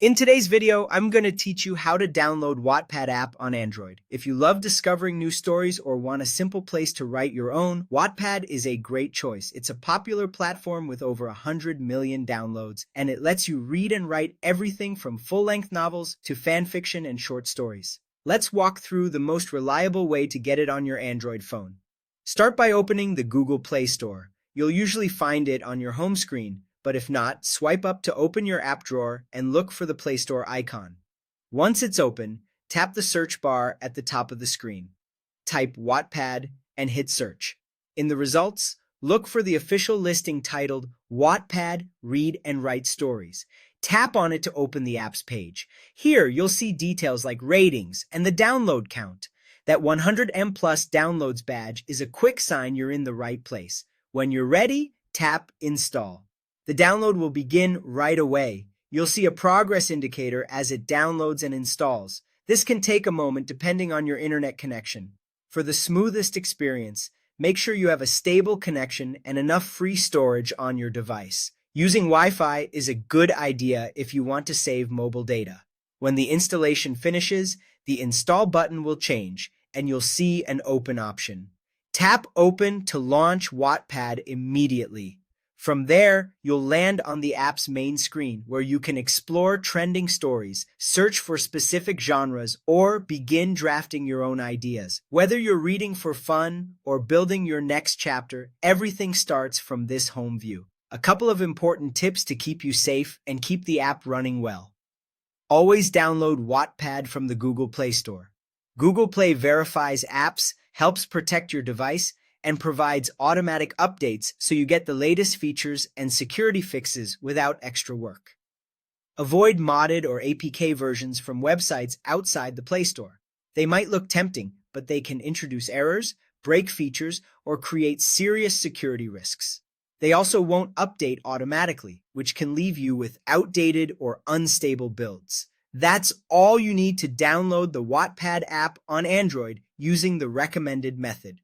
In today's video, I'm going to teach you how to download Wattpad app on Android. If you love discovering new stories or want a simple place to write your own, Wattpad is a great choice. It's a popular platform with over 100 million downloads, and it lets you read and write everything from full-length novels to fan fiction and short stories. Let's walk through the most reliable way to get it on your Android phone. Start by opening the Google Play Store. You'll usually find it on your home screen, but if not, swipe up to open your app drawer and look for the Play Store icon. Once it's open, tap the search bar at the top of the screen. Type Wattpad and hit search. In the results, look for the official listing titled Wattpad Read and Write Stories. Tap on it to open the app's page. Here, you'll see details like ratings and the download count. That 100M plus downloads badge is a quick sign you're in the right place. When you're ready, tap Install. The download will begin right away. You'll see a progress indicator as it downloads and installs. This can take a moment depending on your internet connection. For the smoothest experience, make sure you have a stable connection and enough free storage on your device. Using Wi-Fi is a good idea if you want to save mobile data. When the installation finishes, the install button will change and you'll see an open option. Tap Open to launch Wattpad immediately. From there, you'll land on the app's main screen where you can explore trending stories, search for specific genres, or begin drafting your own ideas. Whether you're reading for fun or building your next chapter, everything starts from this home view. A couple of important tips to keep you safe and keep the app running well. Always download Wattpad from the Google Play Store. Google Play verifies apps, helps protect your device, and provides automatic updates so you get the latest features and security fixes without extra work. Avoid modded or APK versions from websites outside the Play Store. They might look tempting, but they can introduce errors, break features, or create serious security risks. They also won't update automatically, which can leave you with outdated or unstable builds. That's all you need to download the Wattpad app on Android using the recommended method.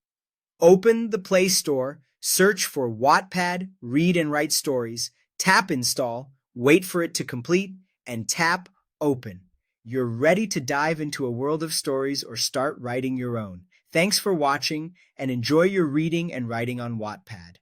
Open the Play Store, search for Wattpad, Read and Write Stories, tap Install, wait for it to complete, and tap Open. You're ready to dive into a world of stories or start writing your own. Thanks for watching, and enjoy your reading and writing on Wattpad.